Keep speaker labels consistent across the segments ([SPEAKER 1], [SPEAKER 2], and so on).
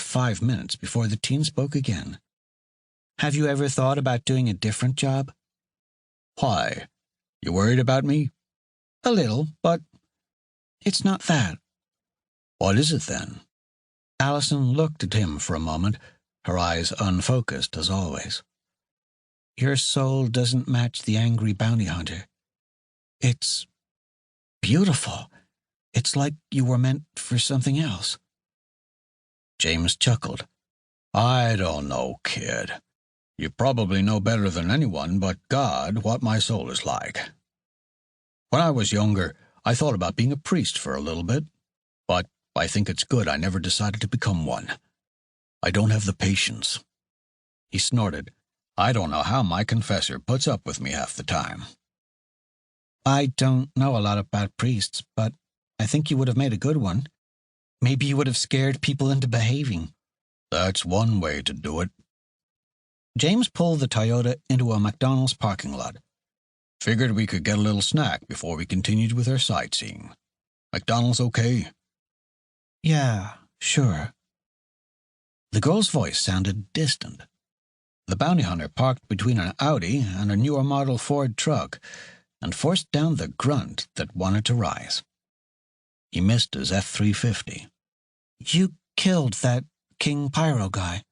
[SPEAKER 1] 5 minutes before the teen spoke again. "Have you ever thought about doing a different job?"
[SPEAKER 2] "Why? You worried about me?"
[SPEAKER 1] "A little, but it's not that."
[SPEAKER 2] "What is it, then?"
[SPEAKER 1] Allison looked at him for a moment, her eyes unfocused as always. "Your soul doesn't match the angry bounty hunter. It's beautiful. It's like you were meant for something else."
[SPEAKER 2] James chuckled. "I don't know, kid. You probably know better than anyone but God what my soul is like. When I was younger, I thought about being a priest for a little bit, but I think it's good I never decided to become one. I don't have the patience." He snorted. "I don't know how my confessor puts up with me half the time."
[SPEAKER 1] "I don't know a lot about priests, but I think you would have made a good one. Maybe you would have scared people into behaving."
[SPEAKER 2] "That's one way to do it."
[SPEAKER 1] James pulled the Toyota into a McDonald's parking lot.
[SPEAKER 2] "Figured we could get a little snack before we continued with our sightseeing. McDonald's okay?"
[SPEAKER 1] "Yeah, sure." The girl's voice sounded distant. The bounty hunter parked between an Audi and a newer model Ford truck and forced down the grunt that wanted to rise. He missed his F-350. "You killed that King Pyro guy,"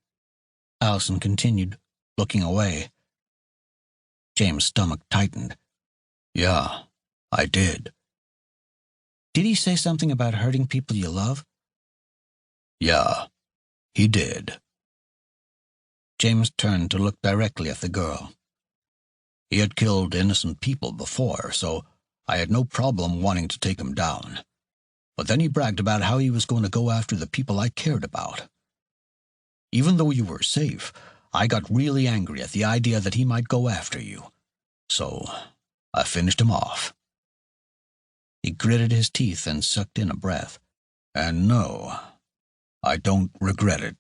[SPEAKER 1] Allison continued, looking away. James' stomach tightened.
[SPEAKER 2] "Yeah, I did."
[SPEAKER 1] "Did he say something about hurting people you love?"
[SPEAKER 2] "Yeah, he did."
[SPEAKER 1] James turned to look directly at the girl.
[SPEAKER 2] He had killed innocent people before, so I had no problem wanting to take him down. But then he bragged about how he was going to go after the people I cared about. Even though you were safe, I got really angry at the idea that he might go after you. So I finished him off.
[SPEAKER 1] He gritted his teeth and sucked in a breath.
[SPEAKER 2] And no, I don't regret it.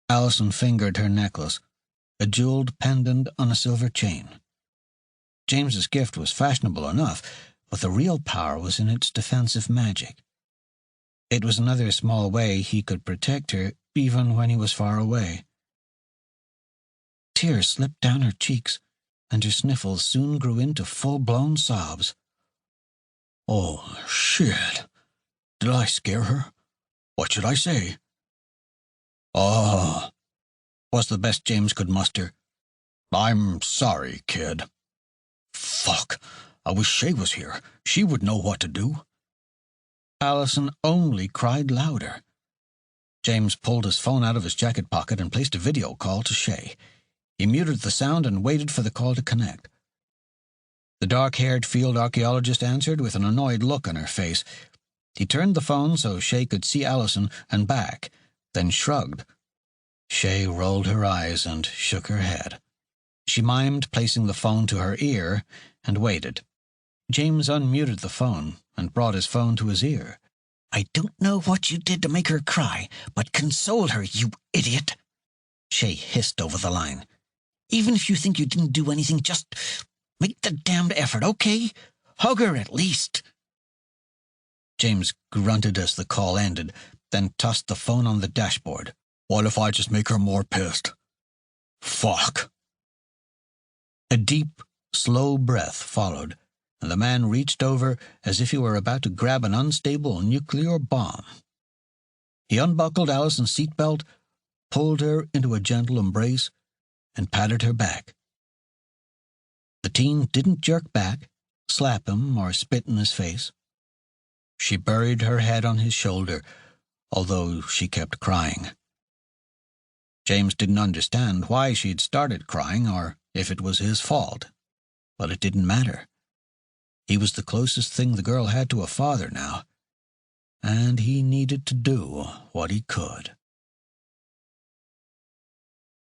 [SPEAKER 1] Allison fingered her necklace, a jeweled pendant on a silver chain. James's gift was fashionable enough, but the real power was in its defensive magic. It was another small way he could protect her even when he was far away. Tears slipped down her cheeks, and her sniffles soon grew into full-blown sobs.
[SPEAKER 2] "Oh, shit. Did I scare her? What should I say?"
[SPEAKER 1] "Oh," was the best James could muster.
[SPEAKER 2] "I'm sorry, kid." "Fuck. I wish Shay was here. She would know what to do."
[SPEAKER 1] Allison only cried louder. James pulled his phone out of his jacket pocket and placed a video call to Shay. He muted the sound and waited for the call to connect. The dark-haired field archaeologist answered with an annoyed look on her face. He turned the phone so Shay could see Allison and back, then shrugged. Shay rolled her eyes and shook her head. She mimed placing the phone to her ear and waited. James unmuted the phone and brought his phone to his ear. "I don't know what you did to make her cry, but console her, you idiot," Shay hissed over the line. "Even if you think you didn't do anything, just make the damned effort, okay? Hug her at least." James grunted as the call ended, then tossed the phone on the dashboard.
[SPEAKER 2] "What if I just make her more pissed? Fuck."
[SPEAKER 1] A deep, slow breath followed, and the man reached over as if he were about to grab an unstable nuclear bomb. He unbuckled Allison's seatbelt, pulled her into a gentle embrace, and patted her back. The teen didn't jerk back, slap him, or spit in his face. She buried her head on his shoulder, although she kept crying. James didn't understand why she'd started crying or if it was his fault, but it didn't matter. He was the closest thing the girl had to a father now, and he needed to do what he could.